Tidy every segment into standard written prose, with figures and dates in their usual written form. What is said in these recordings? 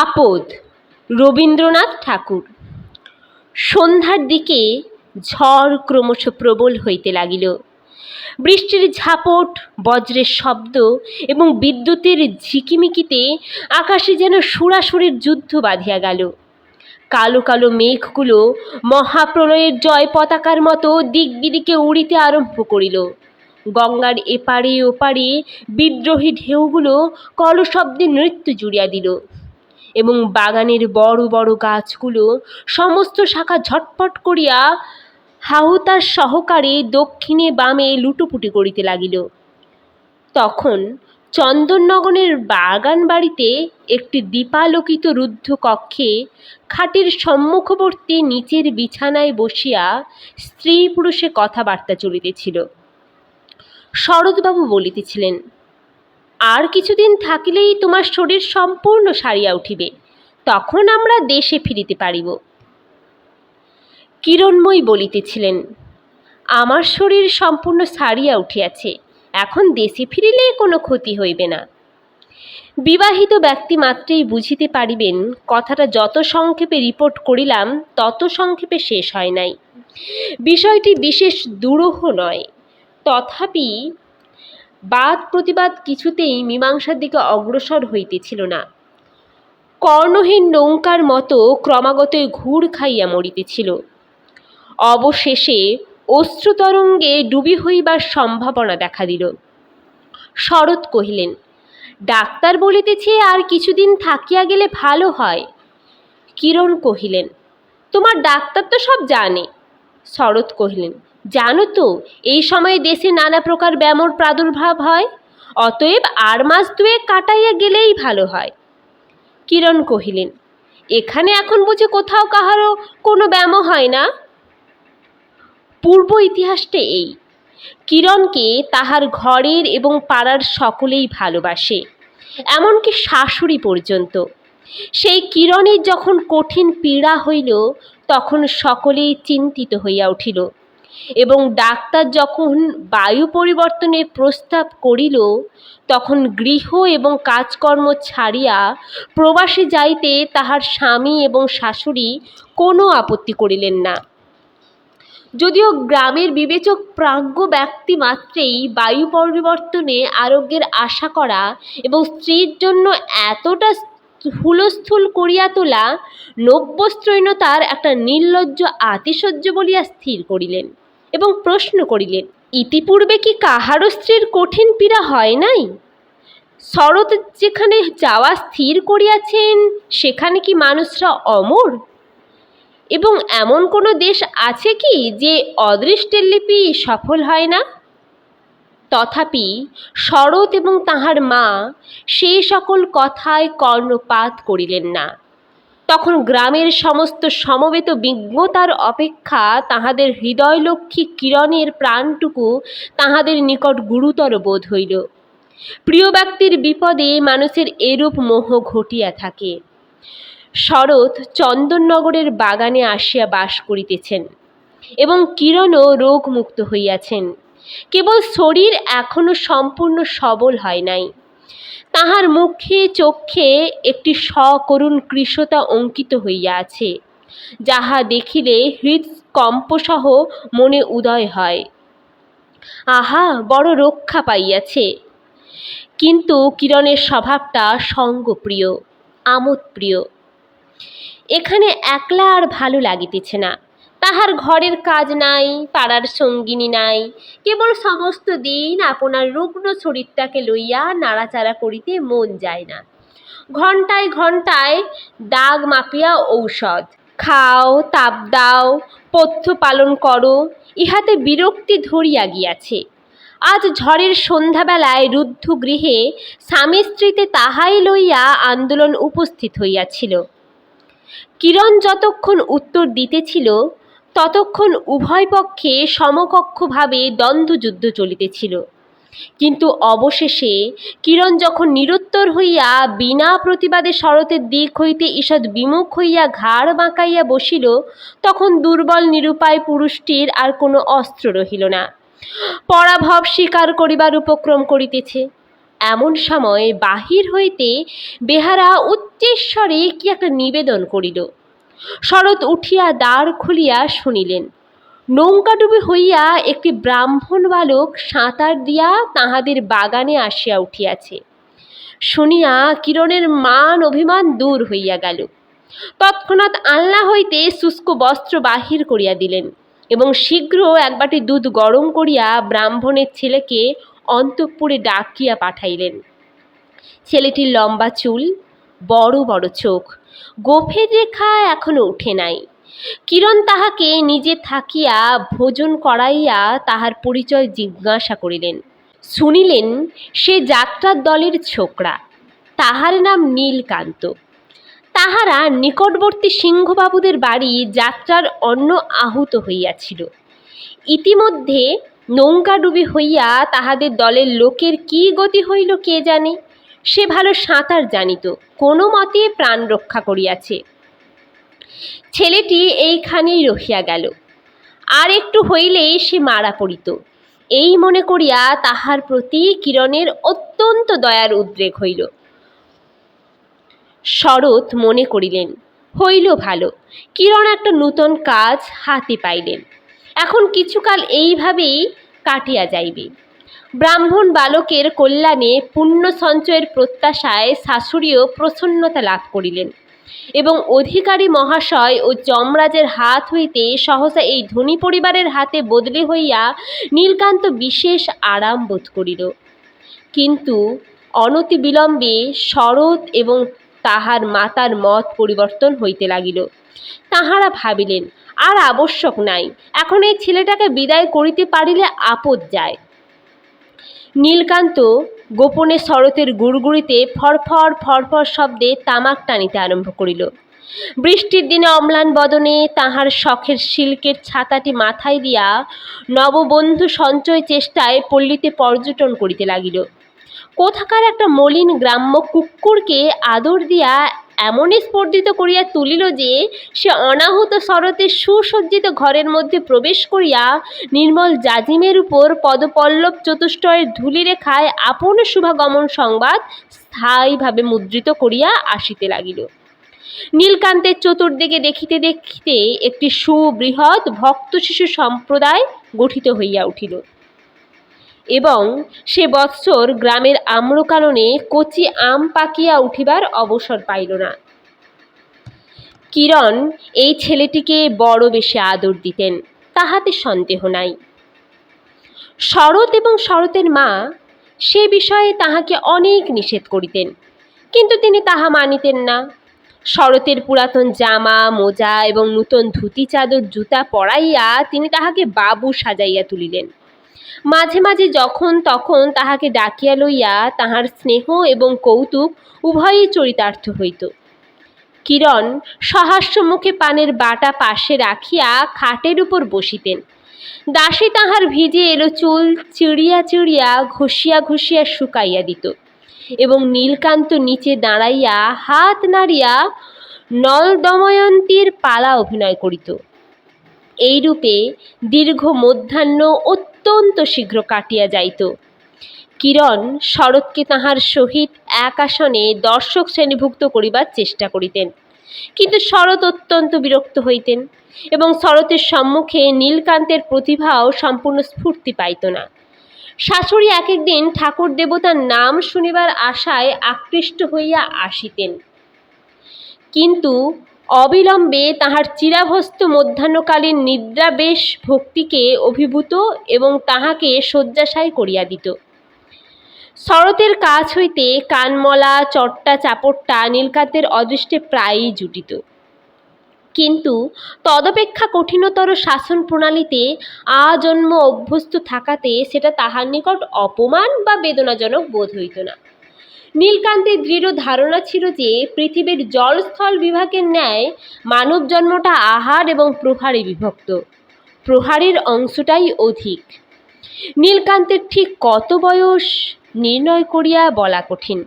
আপদ রবীন্দ্রনাথ ঠাকুর। সন্ধ্যার দিকে ঝড় ক্রমশ প্রবল হইতে লাগিল। বৃষ্টির ঝাপট, বজ্রের শব্দ এবং বিদ্যুতের ঝিকিমিকিতে আকাশে যেন সুরাসুরের যুদ্ধ বাঁধিয়া গেল। কালো কালো মেঘগুলো মহাপ্রলয়ের জয় পতাকার মতো দিক বিদিকে উড়িতে আরম্ভ করিল। গঙ্গার এপারে ওপারে বিদ্রোহী ঢেউগুলো কলশব্দে নৃত্য জুড়িয়া দিল এবং বাগানের বড় বড় গাছগুলো সমস্ত শাখা ঝটপট করিয়া হাহুতার সহকারে দক্ষিণে বামে লুটোপুটি করিতে লাগিল। তখন চন্দননগরের বাগান বাড়িতে একটি দীপালোকিত রুদ্ধ কক্ষে খাটের সম্মুখবর্তী নিচের বিছানায় বসিয়া স্ত্রী পুরুষে কথাবার্তা চলিতেছিল। শরৎবাবু বলিতেছিলেন, আর কিছুদিন থাকিলেই তোমার শরীর সম্পূর্ণ সারিয়া উঠিবে, তখন আমরা দেশে ফিরিতে পারিব। কিরণময়ী বলিতেছিলেন, আমার শরীর সম্পূর্ণ সারিয়া উঠিয়াছে, এখন দেশে ফিরিলে কোনো ক্ষতি হইবে না। বিবাহিত ব্যক্তি মাত্রেই বুঝিতে পারিবেন, কথাটা যত সংক্ষেপে রিপোর্ট করিলাম তত সংক্ষেপে শেষ হয় নাই। বিষয়টি বিশেষ দুরূহ নয়, তথাপি বাদ প্রতিবাদ কিছুতেই মীমাংসার দিকে অগ্রসর হইতেছিল না। কর্ণহীন নৌকার মতো ক্রমাগতই ঘুর খাইয়া মরিতেছিল। অবশেষে অশ্রুতরঙ্গে ডুবি হইবার সম্ভাবনা দেখা দিল। শরৎ কহিলেন, ডাক্তার বলিতেছে আর কিছুদিন থাকিয়া গেলে ভালো হয়। কিরণ কহিলেন, তোমার ডাক্তার তো সব জানে। শরৎ কহিলেন, জানো তো এই সময়ে দেশে নানা প্রকার ব্যামোর প্রাদুর্ভাব হয়, অতএব আর মাস দুয়েক কাটাইয়া গেলেই ভালো হয়। কিরণ কহিলেন, এখানে এখন বুঝি কোথাও কাহারও কোনো ব্যামো হয় না? পূর্ব ইতিহাসটা এই, কিরণকে তাহার ঘরের এবং পাড়ার সকলেই ভালোবাসে, এমনকি শাশুড়ি পর্যন্ত। সেই কিরণের যখন কঠিন পীড়া হইল তখন সকলেই চিন্তিত হইয়া উঠিল এবং ডাক্তার যখন বায়ু পরিবর্তনের প্রস্তাব করিল তখন গৃহ এবং কাজকর্ম ছাড়িয়া প্রবাসে যাইতে তাহার স্বামী এবং শাশুড়ি কোনো আপত্তি করিলেন না। যদিও গ্রামের বিবেচক প্রাজ্ঞ ব্যক্তি মাত্রেই বায়ু পরিবর্তনে আরোগ্যের আশা করা এবং স্ত্রীর জন্য এতটা হুলস্থুল করিয়া তোলা নব্যস্ত্রৈণতার একটা নির্লজ্জ আতিশয্য বলিয়া স্থির করিলেন এবং প্রশ্ন করিলেন, ইতিপূর্বে কি কাহারও স্ত্রীর কঠিন পীড়া হয় নাই? শরৎ যেখানে যাওয়া স্থির করিয়াছেন সেখানে কি মানুষরা অমর? এবং এমন কোনো দেশ আছে কি যে অদৃষ্টের লিপি সফল হয় না? তথাপি শরৎ এবং তাহার মা সেই সকল কথায় কর্ণপাত করিলেন না। তখন গ্রামের সমস্ত সমবেত বিজ্ঞতার অপেক্ষা তাহাদের হৃদয়লক্ষ্মী কিরণের প্রাণটুকু তাহাদের নিকট গুরুতর বোধ হইল। প্রিয় ব্যক্তির বিপদে মানুষের এরূপ মোহ ঘটিয়া থাকে। শরৎ চন্দননগরের বাগানে আসিয়া বাস করিতেছেন এবং কিরণও রোগমুক্ত হইয়াছেন, কেবল শরীর এখনো সম্পূর্ণ সবল হয় নাই। তাহার মুখে চক্ষে একটি সকরুণ কৃশতা অঙ্কিত হইয়া আছে, যাহা দেখিলে হৃৎকম্পসহ মনে উদয় হয়, আহা বড় রক্ষা পাইয়াছে। কিন্তু কিরণের স্বভাবটা সঙ্গপ্রিয়, আমোদপ্রিয়। এখানে একলা আর ভালো লাগিতেছে না। তাহার ঘরের কাজ নাই, পাড়ার সঙ্গিনী নাই, কেবল সমস্ত দিন আপনার রুগ্ন শরীরটাকে লইয়া নাড়াচাড়া করিতে মন যায় না। ঘণ্টায় ঘণ্টায় দাগ মাপিয়া ঔষধ খাও, তাপ দাও, পথ্য পালন করো, ইহাতে বিরক্তি ধরিয়া গিয়াছে। আজ ঝড়ের সন্ধ্যাবেলায় রুদ্ধ গৃহে স্বামী স্ত্রীতে তাহাই লইয়া আন্দোলন উপস্থিত হইয়াছিল। কিরণ যতক্ষণ উত্তর দিতেছিল ততক্ষণ উভয় পক্ষে সমকক্ষভাবে দ্বন্দ্বযুদ্ধ চলিতেছিল। কিন্তু অবশেষে কিরণ যখন নিরুত্তর হইয়া বিনা প্রতিবাদে শরতের দিক হইতে ঈষৎ বিমুখ হইয়া ঘাড় বাঁকাইয়া বসিল, তখন দুর্বল নিরুপায় পুরুষটির আর কোনো অস্ত্র রহিল না। পরাভব স্বীকার করিবার উপক্রম করিতেছে। এমন সময় বাহির হইতে বেহারা উচ্চেস্বরে কি একটা নিবেদন করিল। শরৎ উঠিয়া দ্বার খুলিয়া শুনিলেন, নৌকাডুবি হইয়া একটি ব্রাহ্মণ বালক সাঁতার দিয়া তাহাদের বাগানে আসিয়া উঠিয়াছে। শুনিয়া কিরণের মান অভিমান দূর হইয়া গেল। তৎক্ষণাৎ আলনা হইতে শুষ্ক বস্ত্র বাহির করিয়া দিলেন এবং শীঘ্র এক বাটি দুধ গরম করিয়া ব্রাহ্মণের ছেলেকে অন্তঃপুরে ডাকিয়া পাঠাইলেন। ছেলেটির লম্বা চুল, বড় বড় চোখ, গোফের রেখা এখনো উঠে নাই। কিরণ তাহাকে নিজে থাকিয়া ভোজন করাইয়া তাহার পরিচয় জিজ্ঞাসা করিলেন। শুনিলেন সে যাত্রার দলের ছোকরা, তাহার নাম নীলকান্ত। তাহারা নিকটবর্তী সিংহবাবুদের বাড়ি যাত্রার অন্ন আহুত হইয়াছিল। ইতিমধ্যে নৌকাডুবি হইয়া তাহাদের দলের লোকের কি গতি হইল কে জানে। সে ভালো সাঁতার জানিত, কোনো মতে প্রাণ রক্ষা করিয়াছে। ছেলেটি এইখানেই রহিয়া গেল, আর একটু হইলেই সে মারা পড়িত। এই মনে করিয়া তাহার প্রতি কিরণের অত্যন্ত দয়ার উদ্রেক হইল। শরৎ মনে করিলেন, হইল ভালো, কিরণ একটা নূতন কাজ হাতে পাইলেন। এখন কিছুকাল এইভাবেই কাটিয়া যাইবে। ব্রাহ্মণ বালকের কল্যাণে পুণ্য সঞ্চয়ের প্রত্যাশায় শাশুড়িও প্রসন্নতা লাভ করিলেন এবং অধিকারী মহাশয় ও যমরাজের হাত হইতে সহসা এই ধনী পরিবারের হাতে বদলি হইয়া নীলকান্ত বিশেষ আরাম বোধ করিল। কিন্তু অনতিবিলম্বে শরৎ এবং তাহার মাতার মত পরিবর্তন হইতে লাগিল। তাহারা ভাবিলেন, আর আবশ্যক নাই, এখন এই ছেলেটাকে বিদায় করিতে পারিলে আপদ যায়। নীলকান্ত গোপনে শরতের গুড়গুড়িতে ফরফর ফরফর শব্দে তামাক টানিতে আরম্ভ করিল। বৃষ্টির দিনে অম্লান বদনে তাহার শখের সিল্কের ছাতাটি মাথায় দিয়া নববন্ধু সঞ্চয় চেষ্টায় পল্লীতে পর্যটন করিতে লাগিল। কোথাকার একটা মলিন গ্রাম্য কুকুরকে আদর দিয়া এমন স্পর্ধিত করিয়া তুলিল যে সে অনাহুত শরতের সুসজ্জিত ঘরের মধ্যে প্রবেশ করিয়া নির্মল জাজিমের উপর পদপল্লব চতুষ্টয়ের ধূলিরেখায় আপন শুভাগমন সংবাদ স্থায়ীভাবে মুদ্রিত করিয়া আসিতে লাগিল। নীলকান্তের চতুর্দিকে দেখিতে দেখিতে একটি সুবৃহৎ ভক্ত শিশু সম্প্রদায় গঠিত হইয়া উঠিল এবং সে বৎসর গ্রামের আম্রকাননে কচি আম পাকিয়া উঠিবার অবসর পাইল না। কিরণ এই ছেলেটিকে বড় বেশি আদর দিতেন, তাহাতে সন্দেহ নাই। শরৎ এবং শরতের মা সে বিষয়ে তাহাকে অনেক নিষেধ করিতেন, কিন্তু তিনি তাহা মানিতেন না। শরতের পুরাতন জামা, মোজা এবং নূতন ধুতি চাদর জুতা পরাইয়া তিনি তাহাকে বাবু সাজাইয়া তুলিলেন। মাঝে মাঝে যখন তখন তাহাকে ডাকিয়া লইয়া তাহার স্নেহ এবং কৌতুক উভয়ই চরিতার্থ হইত। কিরণ সহাস্য মুখে পানের বাটা পাশে রাখিয়া খাটের উপর বসিতেন। দাসী তাহার ভিজে এলো চুল চিড়িয়া চিড়িয়া ঘষিয়া ঘষিয়া শুকাইয়া দিত এবং নীলকান্ত নিচে দাঁড়াইয়া হাত নাড়িয়া নল দময়ন্তীর পালা অভিনয় করিত। এইরূপে দীর্ঘ মধ্যাহ্ন অত্যন্ত শীঘ্র কাটিয়া যাইত। কিরণ শরৎকে তাহার সহিত এক আসনে দর্শক শ্রেণীভুক্ত করিবার চেষ্টা করিতেন, কিন্তু শরৎ অত্যন্ত বিরক্ত হইতেন এবং শরতের সম্মুখে নীলকান্তের প্রতিভাও সম্পূর্ণ স্ফূর্তি পাইত না। শাশুড়ি এক একদিন ঠাকুর দেবতার নাম শুনিবার আশায় আকৃষ্ট হইয়া আসিতেন, কিন্তু অবিলম্বে তাহার চিরাভস্ত মধ্যাহ্নকালীন নিদ্রাবেশ ভক্তিকে অভিভূত এবং তাহাকে শয্যাশায়ী করিয়া দিত। শরতের কাছ হইতে কানমলা চট্টা চাপড়টা নীলকান্তের অদৃষ্টে প্রায়ই জুটিত, কিন্তু তদপেক্ষা কঠিনতর শাসন প্রণালীতে আজন্ম অভ্যস্ত থাকাতে সেটা তাহার নিকট অপমান বা বেদনাজনক বোধ হইত না। নীলকান্তের দৃঢ় ধারণা ছিল যে পৃথিবীর জলস্থল বিভাগের ন্যায় মানব জন্মটা আহার এবং প্রহারে বিভক্ত, প্রহারের অংশটাই অধিক। নীলকান্তের ঠিক কত বয়স নির্ণয় করিয়া বলা কঠিন।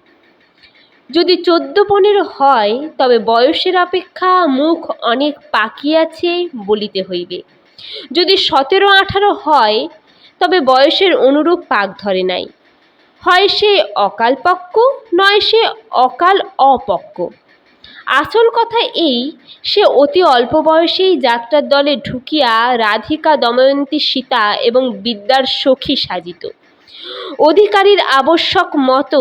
যদি 14-15 হয় তবে বয়সের অপেক্ষা মুখ অনেক পাকিয়াছে বলিতে হইবে। যদি 17-18 হয় তবে বয়সের অনুরূপ পাক ধরে নাই। হয় সে অকাল পক্ক, নয় সে অকাল অপক্ক। আসল কথা এই, সে অতি অল্প বয়সেই যাত্রার দলে ঢুকিয়া রাধিকা, দময়ন্তী, সীতা এবং বিদ্যার সখী সাজিত। অধিকারীর আবশ্যক মতো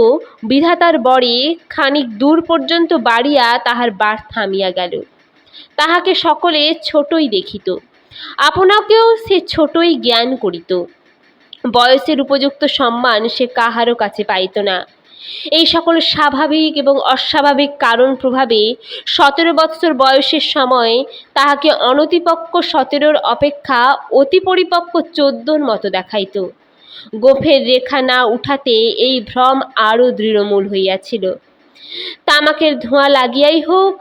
বিধাতার বরে খানিক দূর পর্যন্ত বাড়িয়া তাহার বার থামিয়া গেল। তাহাকে সকলে ছোটই দেখিত, আপনাকেও সে ছোটই জ্ঞান করিত। বয়সের উপযুক্ত সম্মান সে কাহারও কাছে পাইত না। এই সকল স্বাভাবিক এবং অস্বাভাবিক কারণ প্রভাবে 17 বৎসর বয়সের সময় তাহাকে অনতিপক্ক 17 অপেক্ষা অতি পরিপক্ক 14 মতো দেখাইত। গোফের রেখা না উঠাতে এই ভ্রম আরও দৃঢ়মূল হইয়াছিল। তামাকের ধোঁয়া লাগিয়াই হোক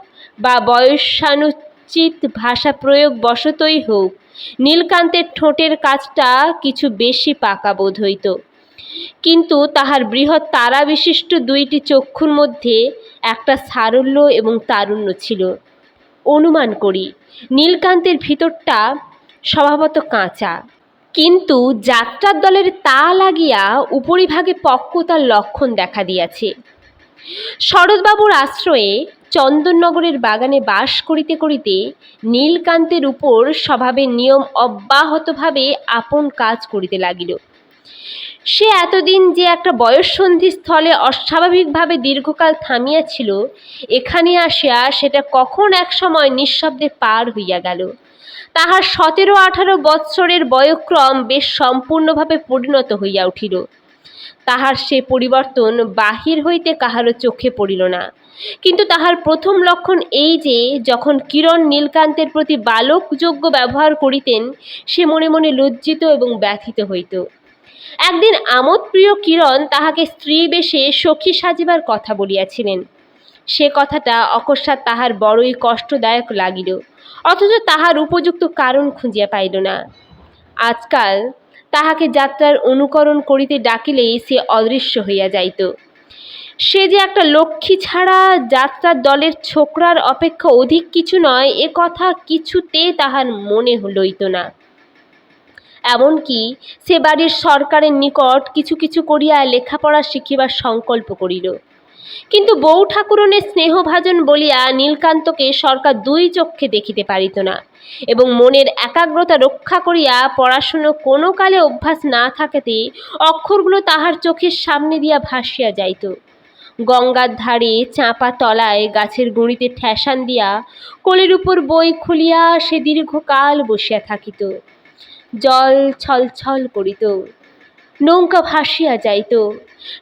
বা বয়সানুচিত ভাষা প্রয়োগ বশতই হোক, নীলকান্তের ঠোঁটের কাজটা কিছু বেশি পাকা বোধ হইত। কিন্তু তাহার বৃহৎ তারা বিশিষ্ট 2টি চক্ষুর মধ্যে একটা সারল্য এবং তারুণ্য ছিল। অনুমান করি নীলকান্তের ভিতরটা স্বভাবত কাঁচা, কিন্তু যাত্রার দলের তা লাগিয়া উপরিভাগে পক্কতার লক্ষণ দেখা দিয়াছে। শরৎবাবুর আশ্রয়ে চন্দননগরের বাগানে বাস করিতে করিতে নীলকান্তের উপর স্বভাবের নিয়ম অব্যাহতভাবে আপন কাজ করিতে লাগিল। সে এতদিন যে একটা বয়ঃসন্ধি স্থলে অস্বাভাবিকভাবে দীর্ঘকাল থামিয়াছিল, এখানে আসিয়া সেটা কখন এক সময় নিঃশব্দে পার হইয়া গেল। তাহার 17-18 বৎসরের বয়ক্রম বেশ সম্পূর্ণভাবে পরিণত হইয়া উঠিল। তাহার সে পরিবর্তন বাহির হইতে কাহারও চোখে পড়িল না, কিন্তু তাহার প্রথম লক্ষণ এই যে যখন কিরণ নীলকান্তের প্রতি বালকযোগ্য ব্যবহার করিতেন, সে মনে মনে লজ্জিত এবং ব্যথিত হইত। একদিন আমোদপ্রিয় কিরণ তাহাকে স্ত্রী বেশে সখী সাজিবার কথা বলিয়াছিলেন। সে কথাটা অকস্মাৎ তাহার বড়ই কষ্টদায়ক লাগিল, অথচ তাহার উপযুক্ত কারণ খুঁজিয়া পাইল না। আজকাল তাহাকে যাত্রার অনুকরণ করিতে ডাকিলেই সে অদৃশ্য হইয়া যাইত। সে যে একটা লক্ষ্মী ছাড়া যাত্রার দলের ছোকরার অপেক্ষা অধিক কিছু নয়, এ কথা কিছুতে তাহার মনে লইত না। এমনকি সে বাড়ির সরকারের নিকট কিছু কিছু করিয়া লেখাপড়া শিখিবার সংকল্প করিল। কিন্তু বউ ঠাকুরনের স্নেহভাজন বলিয়া নীলকান্তকে সরকার 2 চক্ষে দেখিতে পারিত না, এবং মনের একাগ্রতা রক্ষা করিয়া পড়াশুনো কোনো কালে অভ্যাস না থাকাতে অক্ষরগুলো তাহার চোখের সামনে দিয়া ভাসিয়া যাইত। গঙ্গার ধারে চাঁপা তলায় গাছের গুঁড়িতে ঠেসান দিয়া কোলের উপর বই খুলিয়া সে দীর্ঘকাল বসিয়া থাকিত। জল ছলছল করিত, নৌকা ভাসিয়া যাইত,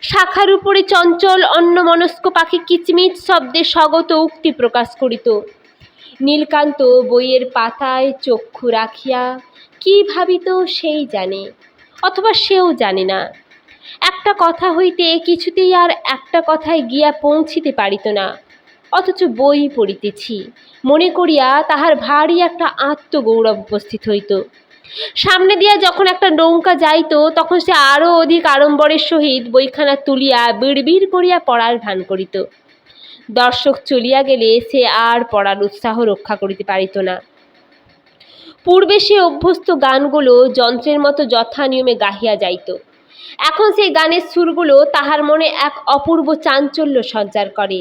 শাখার উপরে চঞ্চল অন্যমনস্ক পাখি কিচমিচ শব্দে স্বগত উক্তি প্রকাশ করিত। নীলকান্ত বইয়ের পাতায় চক্ষু রাখিয়া কি ভাবিত সেই জানে, অথবা সেও জানে না। একটা কথা হইতে কিছুতেই আর একটা কথায় গিয়া পৌঁছিতে পারিত না, অথচ বই পড়িতেছি মনে করিয়া তাহার ভারী একটা আত্মগৌরব উপস্থিত হইত। সামনে দিয়া যখন একটা নৌকা যাইত, তখন সে আরও অধিক আড়ম্বরের সহিত বইখানা তুলিয়া বিড়বিড় করিয়া পড়ার ভান করিত। দর্শক চলিয়া গেলে সে আর পড়ার উৎসাহ রক্ষা করিতে পারিত না। পূর্বে সে অভ্যস্ত গানগুলো যন্ত্রের মতো যথা নিয়মে গাহিয়া যাইত। এখন সেই গানের সুরগুলো তাহার মনে এক অপূর্ব চাঞ্চল্য সঞ্চার করে।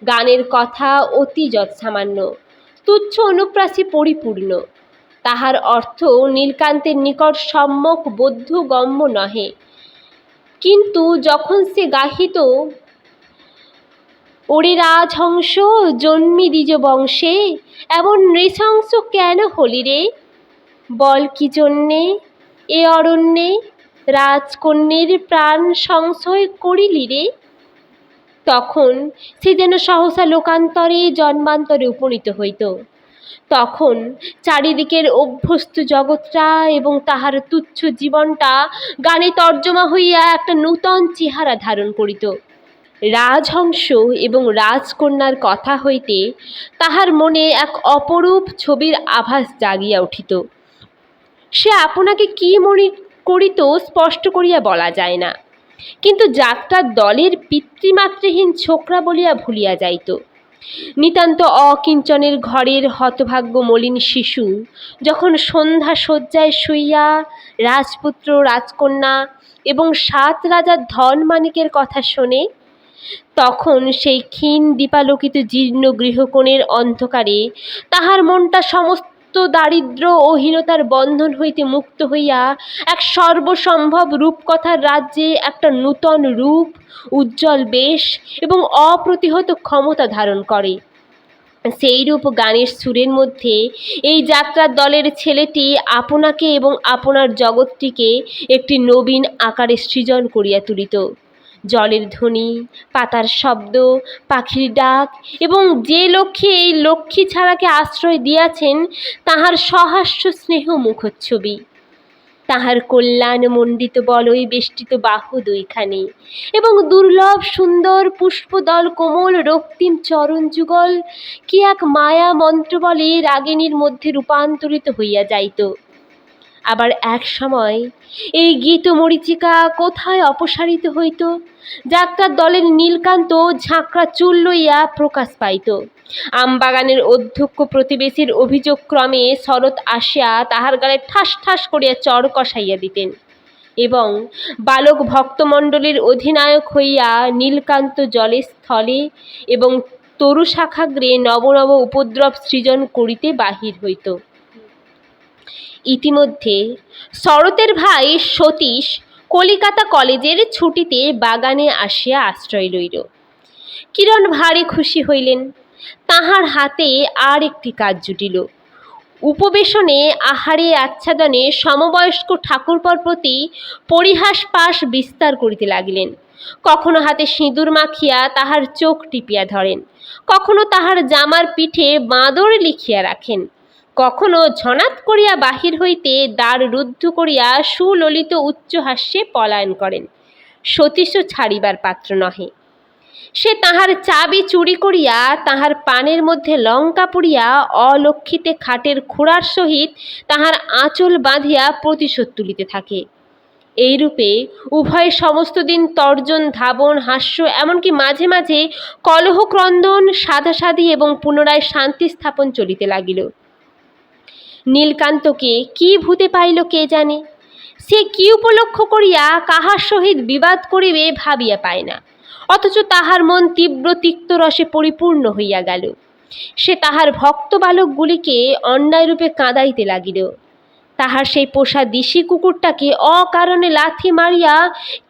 গানের কথা অতি যৎসামান্য, তুচ্ছ অনুপ্রাসে পরিপূর্ণ। তাহার অর্থ নীলকান্তের নিকট সম্যক বোধগম্য নহে, কিন্তু যখন সে গাহিত, ওরে রাজহংস জন্মি দ্বিজ বংশে, এমন নৃশংস কেন হলি রে? বল কি জন্যে এ অরণ্যে রাজকন্যের প্রাণ সংশয় করিলি রে? তখন সে যেন সহসা লোকান্তরে জন্মান্তরে উপনীত হইত। তখন চারিদিকের অভ্যস্ত জগৎটা এবং তাহার তুচ্ছ জীবনটা গানে তর্জমা হইয়া একটা নূতন চেহারা ধারণ করিত। রাজহংস এবং রাজকন্যার কথা হইতে তাহার মনে এক অপরূপ ছবির আভাস জাগিয়া উঠিত। সে আপনাকে কি মনে করিত স্পষ্ট করিয়া বলা যায় না, কিন্তু যাত্রার দলের পিতৃমাতৃহীন ছোকরা বলিয়া ভুলিয়া যাইত। নিতান্ত অকিঞ্চনের ঘরের হতভাগ্য মলিন শিশু যখন সন্ধ্যা শয্যায় শুইয়া রাজপুত্র রাজকন্যা এবং 7 রাজার ধন মানিকের কথা শোনে, তখন সেই ক্ষীণ দীপালোকিত জীর্ণ গৃহকোণের অন্ধকারে তাহার মনটা সমস্ত দারিদ্র্য ও হীনতার বন্ধন হইতে মুক্ত হইয়া এক সর্বসম্ভব রূপকথার রাজ্যে একটা নূতন রূপ, উজ্জ্বল বেশ এবং অপ্রতিহত ক্ষমতা ধারণ করে। সেইরূপ গানের সুরের মধ্যে এই যাত্রার দলের ছেলেটি আপনাকে এবং আপনার জগৎটিকে একটি নবীন আকারে সৃজন করিয়া তুলিত। জলের ধ্বনি, পাতার শব্দ, পাখির ডাক এবং যে লক্ষ্যে এই লক্ষ্মী ছাড়াকে আশ্রয় দিয়াছেন তাহার সহাস্য স্নেহ মুখচ্ছবি, তাহার কল্যাণ মণ্ডিত বলয় বেষ্টিত বাহু দুইখানি এবং দুর্লভ সুন্দর পুষ্পদল কোমল রক্তিম চরণ যুগল কি এক মায়া মন্ত্র বলে রাগিণীর মধ্যে রূপান্তরিত হইয়া যাইত। আবার এক সময় এই গীত মরীচিকা কোথায় অপসারিত হইত, যাত্রার দলের নীলকান্ত ঝাঁকড়া চুল লইয়া প্রকাশ পাইত। আমবাগানের অধ্যক্ষ প্রতিবেশীর অভিযোগ ক্রমে শরৎ আসিয়া তাহার গালে ঠাস ঠাস করিয়া চড় কষাইয়া দিতেন এবং বালক ভক্তমণ্ডলীর অধিনায়ক হইয়া নীলকান্ত জলে স্থলে এবং তরু শাখাগ্রে নব নব উপদ্রব সৃজন করিতে বাহির হইত। ইতিমধ্যে শরতের ভাই সতীশ কলিকাতা কলেজের ছুটিতে বাগানে আসিয়া আশ্রয় লইল। কিরণ ভারী খুশি হইলেন। তাহার হাতে আর একটি কাজ জুটিল। উপবেশনে আহারে আচ্ছাদনে সমবয়স্ক ঠাকুরপর প্রতি পরিহাস পাশ বিস্তার করিতে লাগিলেন। কখনো হাতে সিঁদুর মাখিয়া তাহার চোখ টিপিয়া ধরেন, কখনো তাহার জামার পিঠে বাঁদর লিখিয়া রাখেন, কখনো ঝনাত করিয়া বাহির হইতে দ্বার রুদ্ধ করিয়া সুললিত উচ্চ হাস্যে পলায়ন করেন। সতীশও ছাড়িবার পাত্র নহে। সে তাহার চাবি চুরি করিয়া তাহার পানের মধ্যে লঙ্কা পুড়িয়া অলক্ষিতে খাটের খুঁড়ার সহিত তাহার আঁচল বাঁধিয়া প্রতিশোধ তুলিতে থাকে। এইরূপে উভয়ে সমস্ত দিন তর্জন ধাবন হাস্য এমনকি মাঝে মাঝে কলহ ক্রন্দন সাধাসাধি এবং পুনরায় শান্তি স্থাপন চলিতে লাগিল। নীলকান্তকে কি ভূতে পাইল কে জানে। সে কি উপলক্ষ করিয়া কাহার সহিত বিবাদ করিবে ভাবিয়া পায় না, অথচ তাহার মন তীব্র তিক্ত রসে পরিপূর্ণ হইয়া গেল। সে তাহার ভক্ত বালকগুলিকে অন্যায়রূপে কাঁদাইতে লাগিল। তাহার সেই পোষা দিশি কুকুরটাকে অকারণে লাথি মারিয়া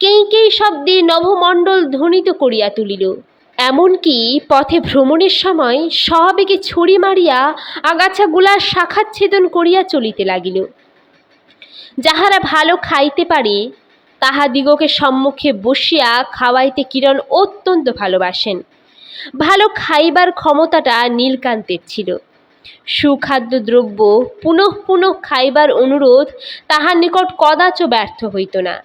কেই কেই শব্দে নভমণ্ডল ধ্বনিত করিয়া তুলিল। এমনকি পথে ভ্রমণের সময় সবেগে ছুরি মারিয়া আগাছাগুলার শাখাচ্ছেদন করিয়া চলিতে লাগিল। যাহারা ভালো খাইতে পারে তাহাদিগকে সম্মুখে বসিয়া খাওয়াইতে কিরণ অত্যন্ত ভালোবাসেন। ভালো খাইবার ক্ষমতাটা নীলকান্তের ছিল। সুখাদ্য দ্রব্য পুনঃ পুনঃ খাইবার অনুরোধ তাহার নিকট কদাচ ব্যর্থ হইত না।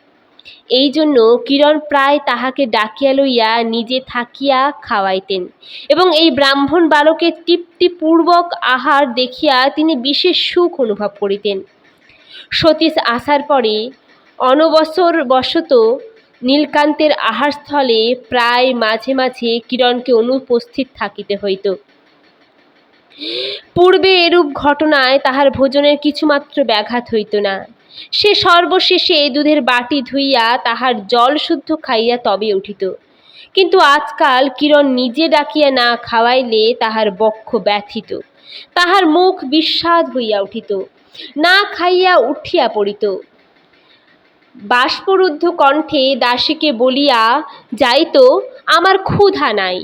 এই জন্য কিরণ প্রায় তাহাকে ডাকিয়া লইয়া নিজে থাকিয়া খাওয়াইতেন এবং এই ব্রাহ্মণ বালকের তৃপ্তিপূর্বক আহার দেখিয়া তিনি বিশেষ সুখ অনুভব করিতেন। সতীশ আসার পরে অনবসরবশত নীলকান্তের আহারস্থলে প্রায় মাঝে মাঝে কিরণকে অনুপস্থিত থাকিতে হইত। পূর্বে এরূপ ঘটনায় তাহার ভোজনের কিছুমাত্র ব্যাঘাত হইত না। সে সর্বশেষে দুধের বাটি ধুইয়া তাহার জল শুদ্ধ খাইয়া তবে উঠিত। কিন্তু আজকাল কিরণ নিজে ডাকিয়া না খাওয়াইলে তাহার বক্ষ ব্যথিত, তাহার মুখ বিস্বাদ হইয়া উঠিত, না খাইয়া উঠিয়া পড়িত। বাষ্পরুদ্ধ কণ্ঠে দাসীকে বলিয়া যাইত, আমার ক্ষুধা নাই।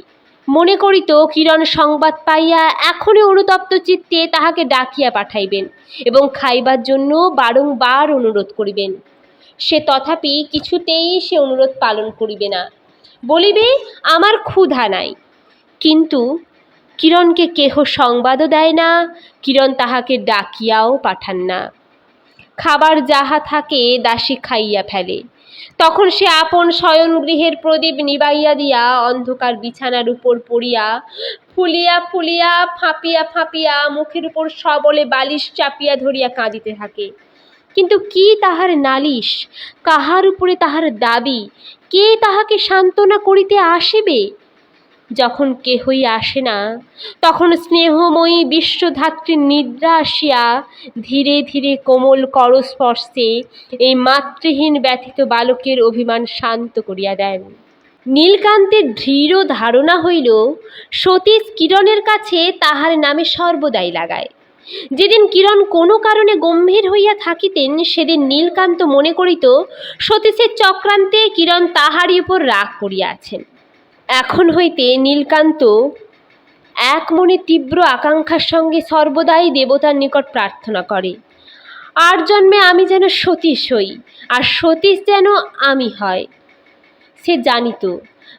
মনে করিত কিরণ সংবাদ পাইয়া এখনই অনুতপ্ত চিত্তে তাহাকে ডাকিয়া পাঠাইবেন এবং খাইবার জন্য বারংবার অনুরোধ করিবেন। সে তথাপি কিছুতেই সে অনুরোধ পালন করিবে না, বলিবে আমার ক্ষুধা নাই। কিন্তু কিরণকে কেহ সংবাদও দেয় না, কিরণ তাহাকে ডাকিয়াও পাঠান না। খাবার যাহা থাকে দাসী খাইয়া ফেলে। তখন সে আপন শয়নগৃহের প্রদীপ নিবাইয়া দিয়া অন্ধকার বিছানার উপর পড়িয়া ফুলিয়া ফুলিয়া ফাঁপিয়া ফাঁপিয়া মুখের উপর সবলে বালিশ চাপিয়া ধরিয়া কাঁদিতে থাকে। কিন্তু কি তাহার নালিশ, কাহার উপরে তাহার দাবি, কে তাহাকে সান্ত্বনা করিতে আসিবে? যখন কেহই আসে না, তখন স্নেহময়ী বিশ্বধাত্রীর নিদ্রা আসিয়া ধীরে ধীরে কোমল করস্পর্শে এই মাতৃহীন ব্যথিত বালকের অভিমান শান্ত করিয়া দেন। নীলকান্তের দৃঢ় ধারণা হইল, সতীশ কিরণের কাছে তাহার নামে সর্বদাই লাগায়। যেদিন কিরণ কোনো কারণে গম্ভীর হইয়া থাকিতেন, সেদিন নীলকান্ত মনে করিত সতীশের চক্রান্তে কিরণ তাহারই উপর রাগ করিয়াছেন। এখন হইতে নীলকান্ত এক মনে তীব্র আকাঙ্ক্ষার সঙ্গে সর্বদাই দেবতার নিকট প্রার্থনা করে, আর জন্মে আমি যেন সতীশ হই, আর সতীশ যেন আমি হয়। সে জানিত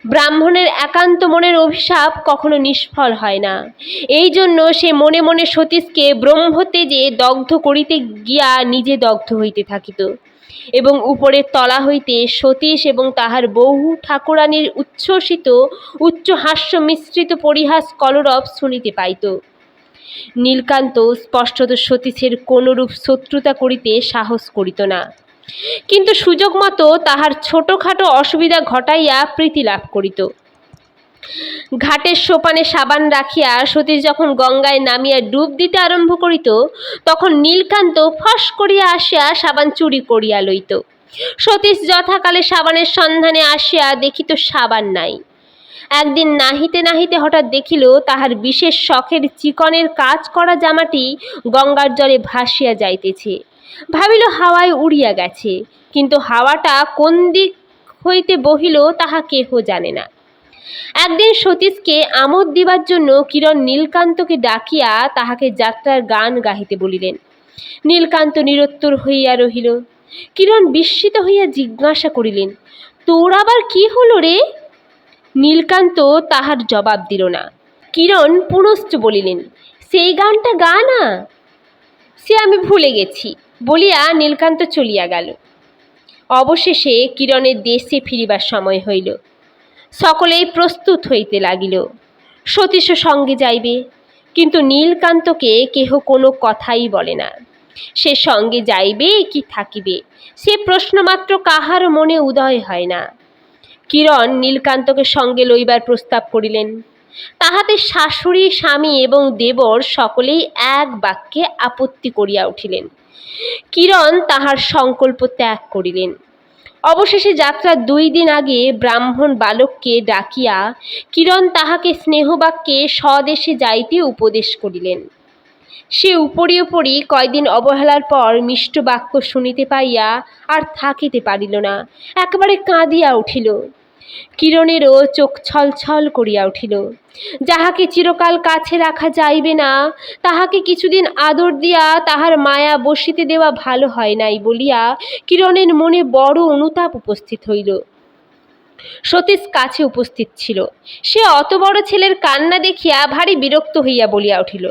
ব্রাহ্মণের একান্ত মনের অভিশাপ কখনো নিষ্ফল হয় না। এই জন্য সে মনে মনে সতীশকে ব্রহ্মতেজে দগ্ধ করিতে গিয়া নিজে দগ্ধ হইতে থাকিত, এবং উপরের তলা হইতে সতীশ এবং তাহার বহু ঠাকুরানীর উচ্ছ্বসিত উচ্চ হাস্য মিশ্রিত পরিহাস কলরব শুনিতে পাইত। নীলকান্ত স্পষ্টত সতীশের কোনরূপ শত্রুতা করিতে সাহস করিত না, কিন্তু সুযোগ মতো তাহার ছোটখাটো অসুবিধা ঘটাইয়া প্রীতি লাভ করিত। ঘাটের সোপানে সাবান রাখিয়া সতীশ যখন গঙ্গায় নামিয়া ডুব দিতে আরম্ভ করিত, তখন নীলকান্ত ফস করিয়া আসিয়া সাবান চুরি করিয়া লইত। সতীশ যথাকালে সাবানের সন্ধানে আসিয়া দেখিত সাবান নাই। একদিন নাহিতে নাহিতে হঠাৎ দেখিল তাহার বিশেষ শখের চিকনের কাজ করা জামাটি গঙ্গার জলে ভাসিয়া যাইতেছে। ভাবিল হাওয়ায় উড়িয়া গেছে, কিন্তু হাওয়াটা কোন দিক হইতে বহিল তাহা কেহ জানে না। একদিন সতীশকে আমোদ দিবার জন্য কিরণ নীলকান্তকে ডাকিয়া তাহাকে যাত্রার গান গাহিতে বলিলেন। নীলকান্ত নিরুত্তর হইয়া রহিল। কিরণ বিস্মিত হইয়া জিজ্ঞাসা করিলেন, তোর আবার কি হলো রে? নীলকান্ত তাহার জবাব দিল না। কিরণ পুনশ্চ বলিলেন, সেই গানটা গা না। সে আমি ভুলে গেছি বলিয়া নীলকান্ত চলিয়া গেল। অবশেষে কিরণের দেশে ফিরিবার সময় হইল। সকলেই প্রস্তুত হইতে লাগিল। সতীশও সঙ্গে যাইবে, কিন্তু নীলকান্তকে কেহ কোনো কথাই বলে না। সে সঙ্গে যাইবে কি থাকিবে, সে প্রশ্নমাত্র কাহার মনে উদয় হয় না। কিরণ নীলকান্তকে সঙ্গে লইবার প্রস্তাব করিলেন। তাহাতে শাশুড়ি, স্বামী এবং দেবর সকলেই এক বাক্যে আপত্তি করিয়া উঠিলেন। কিরণ তাহার সংকল্প ত্যাগ করিলেন। অবশেষে যাত্রার 2 দিন আগে ব্রাহ্মণ বালককে ডাকিয়া কিরণ তাহাকে স্নেহবাক্যে স্বদেশে যাইতে উপদেশ করিলেন। সে উপরি উপরি কয়দিন অবহেলার পর মিষ্ট বাক্য শুনিতে পাইয়া আর থাকিতে পারিল না, একেবারে কাঁদিয়া উঠিল। কিরণেরও চোখ ছলছল করিয়া উঠিল। যাহাকে চিরকাল কাছে রাখা যাইবে না, তাহাকে কিছুদিন আদর দিয়া তাহার মায়া বসিতে দেওয়া ভালো হয় নাই বলিয়া কিরণের মনে বড় অনুতাপ উপস্থিত হইল। সতীশ কাছে উপস্থিত ছিল। সে অত বড় ছেলের কান্না দেখিয়া ভারী বিরক্ত হইয়া বলিয়া উঠিল,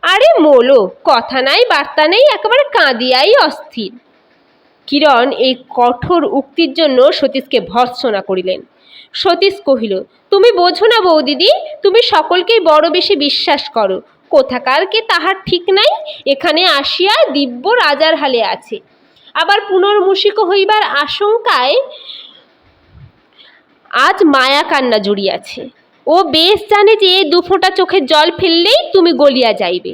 আরে মোলো, কথা নাই বার্তা নেই, একেবারে কাঁদিয়াই অস্থির। কিরণ এই কঠোর উক্তির জন্য সতীশকে ভর্ৎসনা করিলেন। সতীশ কহিল, তুমি বোঝো না বৌদিদি, তুমি সকলকেই বড় বেশি বিশ্বাস করো। কোথাকার কে তাহার ঠিক নাই, এখানে আসিয়া দিব্য রাজার হালে আছে। আবার পুনর্মূষিক হইবার আশঙ্কায় আজ মায়া কান্না জুড়িয়াছে। ও বেশ জানে যে 2 ফোঁটা চোখের জল ফেললেই তুমি গলিয়া যাইবে।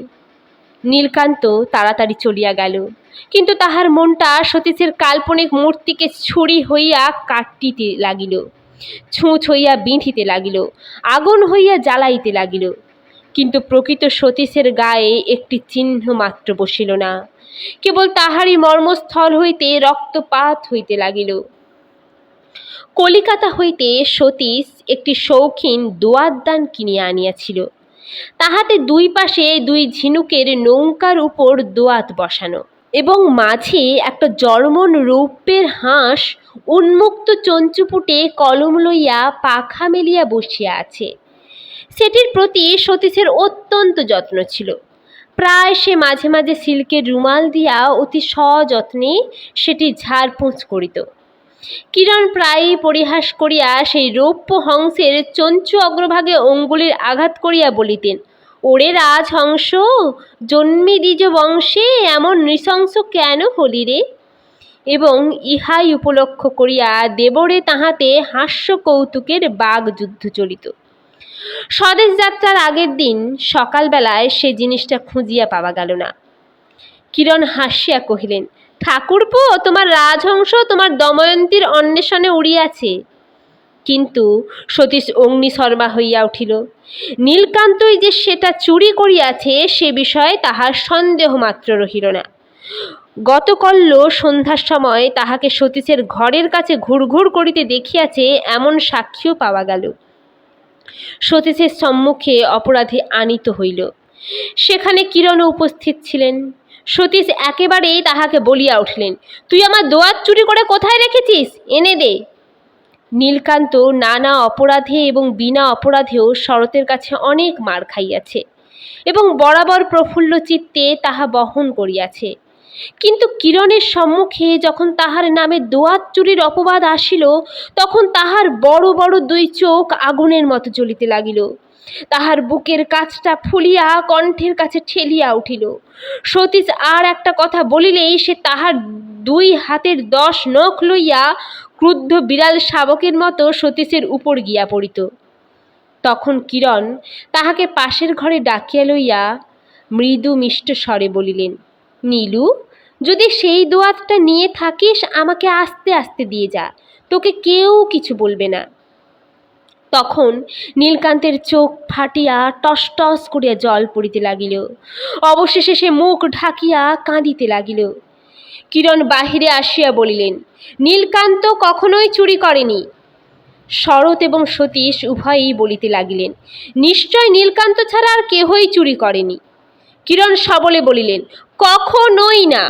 নীলকান্ত তাড়াতাড়ি চলিয়া গেল, কিন্তু তাহার মনটা সতীশের কাল্পনিক মূর্তিকে ছুরি হইয়া কাটিতে লাগিল, ছুঁচ হইয়া বিঁধিতে লাগিল, আগুন হইয়া জ্বালাইতে লাগিল। কিন্তু প্রকৃত সতীশের গায়ে একটি চিহ্ন মাত্র বসিল না, কেবল তাহারই মর্মস্থল হইতে রক্তপাত হইতে লাগিল। কলিকাতা হইতে সতীশ একটি শৌখিন দোয়াতদান কিনিয়া আনিয়াছিল। তাহাতে 2 পাশে 2 ঝিনুকের নৌকার উপর দোয়াত বসানো, এবং মাঝে একটা জর্মন রৌপ্যের হাঁস উন্মুক্ত চঞ্চুপুটে কলম লইয়া পাখা মেলিয়া বসিয়া আছে। সেটির প্রতি সতীশের অত্যন্ত যত্ন ছিল। প্রায় সে মাঝে মাঝে সিল্কের রুমাল দিয়া অতি সযত্নে সেটি ঝাড়পোঁছ করিত। কিরণ প্রায়ই পরিহাস করিয়া সেই রৌপ্য হংসের চঞ্চু অগ্রভাগে অঙ্গুলির আঘাত করিয়া বলিতেন, ওরে রাজহংস, জন্মে দ্বিজ বংশে এমন নৃশংস কেন হলি রে? এবং ইহাই উপলক্ষ করিয়া দেবরে তাহাতে হাস্য কৌতুকের বাগযুদ্ধ চলিত। স্বদেশ যাত্রার আগের দিন সকালবেলায় সে জিনিসটা খুঁজিয়া পাওয়া গেল না। কিরণ হাসিয়া কহিলেন, ঠাকুরপো, তোমার রাজহংস তোমার দময়ন্তীর অন্বেষণে উড়িয়াছে। কিন্তু সতীশ অগ্নিশর্মা হইয়া উঠিল। নীলকান্তই যে সেটা চুরি করিয়াছে সে বিষয়ে তাহার সন্দেহ মাত্র রহিল না। গতকল্য সন্ধ্যার সময় তাহাকে সতীশের ঘরের কাছে ঘুরঘুর করিতে দেখিয়াছে এমন সাক্ষীও পাওয়া গেল। সতীশের সম্মুখে অপরাধী আনিত হইল। সেখানে কিরণও উপস্থিত ছিলেন। সতীশ একেবারেই তাহাকে বলিয়া উঠিলেন, তুই আমার দোয়াত চুরি করে কোথায় রেখেছিস? এনে দে। নীলকান্ত নানা অপরাধে এবং বিনা অপরাধেও শরতের কাছে অনেক মার খাইয়াছে এবং বরাবর প্রফুল্ল চিত্তে তাহা বহন করিয়াছে। কিন্তু কিরণের সম্মুখে যখন তাহার নামে দোয়াত চুরির অপবাদ আসিল, তখন তাহার বড় বড় দুই চোখ আগুনের মতো জ্বলিতে লাগিল। তাহার বুকের কাছটা ফুলিয়া কণ্ঠের কাছে ঠেলিয়া উঠিল। সতীশ আর একটা কথা বলিলেই সে তাহার দুই হাতের 10 নখ লইয়া ক্রুদ্ধ বিড়াল শাবকের মতো সতীশের উপর গিয়া পড়িত। তখন কিরণ তাহাকে পাশের ঘরে ডাকিয়া লইয়া মৃদু মিষ্ট স্বরে বলিলেন, নীলু, যদি সেই দোয়াতটা নিয়ে থাকিস আমাকে আস্তে আস্তে দিয়ে যা, তোকে কেউ কিছু বলবে না। তখন নীলকান্তের চোখ ফাটিয়া টস টস করিয়া জল পড়িতে লাগিল। অবশেষে সে মুখ ঢাকিয়া কাঁদিতে লাগিল। কিরণ বাহিরে আসিয়া বলিলেন, নীলকান্ত কখনোই চুরি করেনি। শরৎ এবং সতীশ উভয়েই বলিতে লাগিলেন, নিশ্চয় নীলকান্ত ছাড়া আর কেহই চুরি করেনি। কিরণ সবলে বলিলেন, কখনোই না।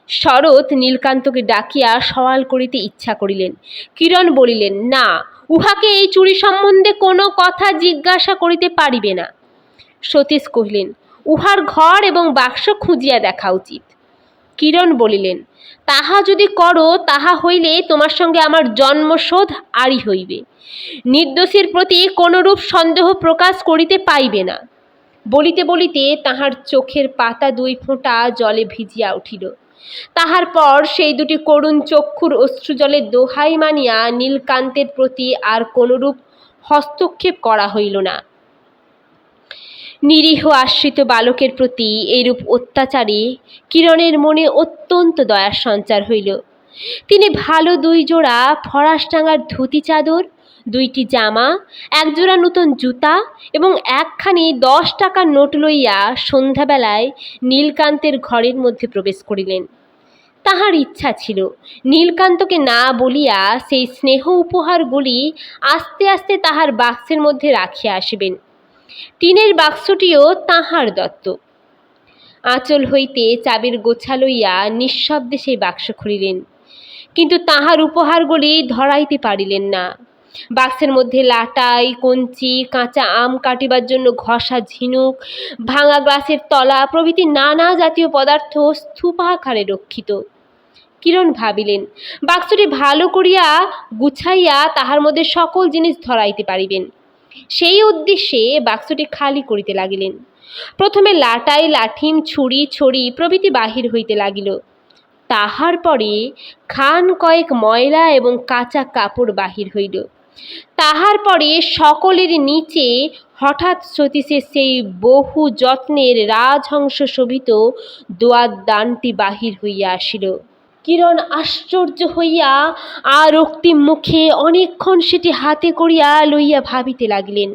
শরৎ নীলকান্তকে ডাকিয়া সওয়াল করিতে ইচ্ছা করিলেন। কিরণ বলিলেন, না, উহাকে এই চুরি সম্বন্ধে কোনো কথা জিজ্ঞাসা করিতে পারিবে না। সতীশ কহিলেন, উহার ঘর এবং বাক্স খুঁজিয়া দেখা উচিত। কিরণ বলিলেন, তাহা যদি করো তাহা হইলে তোমার সঙ্গে আমার জন্মশোধ আরই হইবে। নির্দোষীর প্রতি কোনরূপ সন্দেহ প্রকাশ করিতে পাইবে না। বলিতে বলিতে তাহার চোখের পাতা 2 ফোঁটা জলে ভিজিয়া উঠিল। তাহার পর সেই দুটি করুণ চক্ষুর অশ্রুজলে দোহাই মানিয়া নীলকান্তের প্রতি আর কোনরূপ হস্তক্ষেপ করা হইল না। নিরীহ আশ্রিত বালকের প্রতি এইরূপ অত্যাচারে কিরণের মনে অত্যন্ত দয়ার সঞ্চার হইল। তিনি ভালো 2 জোড়া ফরাসটাঙ্গার ধুতি চাদর, 2টি জামা, 1 জোড়া নূতন জুতা এবং একখানি 10 টাকার নোট লইয়া সন্ধ্যাবেলায় নীলকান্তের ঘরের মধ্যে প্রবেশ করিলেন। তাহার ইচ্ছা ছিল নীলকান্তকে না বলিয়া সেই স্নেহ উপহারগুলি আস্তে আস্তে তাহার বাক্সের মধ্যে রাখিয়া আসিবেন। টিনের বাক্সটিও তাহার দত্ত। আঁচল হইতে চাবির গোছা লইয়া নিঃশব্দে সেই বাক্স খুলিলেন, কিন্তু তাহার উপহারগুলি ধরাইতে পারিলেন না। বাক্সের মধ্যে লাটাই, কঞ্চি, কাঁচা আম কাটিবার জন্য ঘষা ঝিনুক, ভাঙা গ্লাসের তলা প্রভৃতি নানা জাতীয় পদার্থ স্তূপাকারে রক্ষিত। কিরণ ভাবিলেন, বাক্সটি ভালো করিয়া গুছাইয়া তাহার মধ্যে সকল জিনিস ধরাইতে পারিবেন। সেই উদ্দেশ্যে বাক্সটি খালি করিতে লাগিলেন। প্রথমে লাটাই, লাঠিম, ছুরি, ছড়ি প্রভৃতি বাহির হইতে লাগিল। তাহার পরে খান কয়েক ময়লা এবং কাঁচা কাপড় বাহির হইল। তাহার পরে সকলের নিচে হঠাৎ সতীশের সেই বহু যত্নের রাজহংস শোভিত দোয়াত দানটি বাহির হইয়া আসিল। কিরণ আশ্চর্য হইয়া আর রক্তিম মুখে অনেকক্ষণ সেটি হাতে করিয়া লইয়া ভাবিতে লাগিলেন।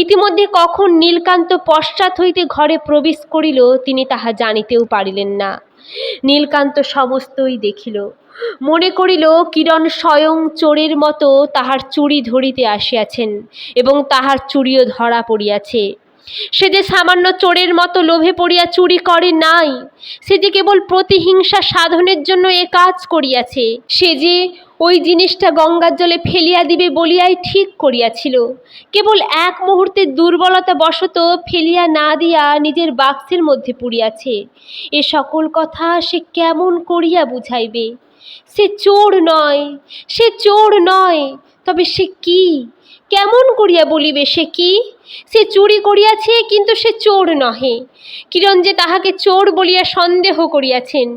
ইতিমধ্যে কখন নীলকান্ত পশ্চাৎ হইতে ঘরে প্রবেশ করিল তিনি তাহা জানিতেও পারিলেন না। নীলকান্ত সমস্তই দেখিল। মনে করিল কিরণ স্বয়ং চোরের মতো তাহার চুরি ধরিতে আসিয়াছেন এবং তাহার চুরিও ধরা পড়িয়াছে। সে যে সামান্য চোরের মতো লোভে পড়িয়া চুরি করে নাই, সে যে কেবল প্রতিহিংসা সাধনের জন্য এ কাজ করিয়াছে। সে যে ওই জিনিসটা গঙ্গার জলে ফেলিয়া দিবে বলিয়াই ঠিক করিয়াছিল, কেবল এক মুহূর্তের দুর্বলতা বশত ফেলিয়া না দিয়া নিজের বাক্সের মধ্যে পুড়িয়াছে। এ সকল কথা সে কেমন করিয়া বুঝাইবে? সে চোর নয়, সে চোর নয়, তবে সে কি? কেমন করিয়া বলিবে সে কি? সে চুরি করিয়াছে, কিন্তু সে চোর নহে। কিরণ যে তাহাকে চোর বলিয়া সন্দেহ করিয়াছেন,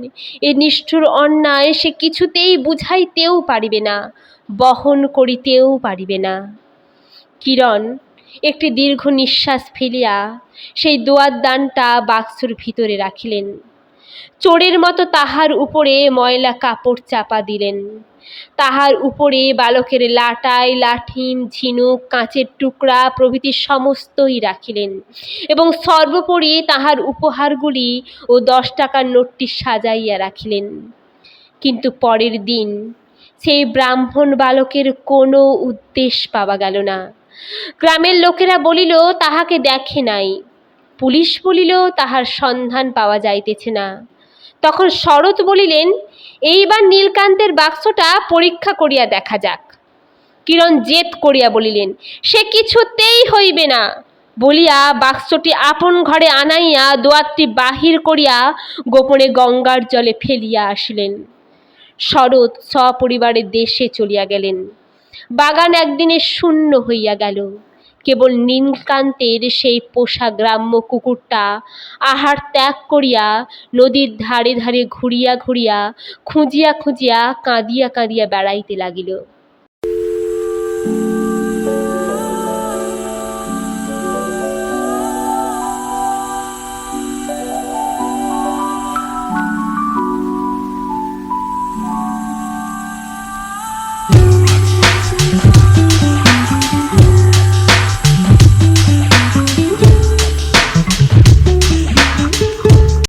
এ নিষ্ঠুর অন্যায় সে কিছুতেই বুঝাইতেও পারিবে না, বহন করিতেও পারিবে না। কিরণ একটি দীর্ঘ নিঃশ্বাস ফেলিয়া সেই দোয়ার দানটা বাক্সর ভিতরে রাখিলেন। চোরের মতো তাহার উপরে ময়লা কাপড় চাপা দিলেন। তাহার উপরে বালকের লাটাই, লাঠিম, ঝিনুক, কাঁচের টুকরা প্রভৃতি সমস্তই রাখিলেন এবং সর্বোপরি তাহার উপহারগুলি ও 10 টাকার নোটটি সাজাইয়া রাখিলেন। কিন্তু পরের দিন সেই ব্রাহ্মণ বালকের কোনো উদ্দেশ পাওয়া গেল না। গ্রামের লোকেরা বলিল তাহাকে দেখে নাই, পুলিশ বলিল তাহার সন্ধান পাওয়া যাইতেছে না। তখন শরৎ বলিলেন, এইবার নীলকান্তের বাক্সটা পরীক্ষা করিয়া দেখা যাক। কিরণ জেদ করিয়া বলিলেন, সে কিছুতেই হইবে না বলিয়া বাক্সটি আপন ঘরে আনাইয়া দোয়াতটি বাহির করিয়া গোপনে গঙ্গার জলে ফেলিয়া আসিলেন। শরৎ সপরিবারে দেশে চলিয়া গেলেন। বাগান একদিনে শূন্য হইয়া গেল। কেবল নীলকান্তের সেই পোষা গ্রাম্য কুকুরটা আহার ত্যাগ করিয়া নদীর ধারে ধারে ঘুরিয়া ঘুরিয়া খুঁজিয়া খুঁজিয়া কাঁদিয়া কাঁদিয়া বেড়াইতে লাগিল।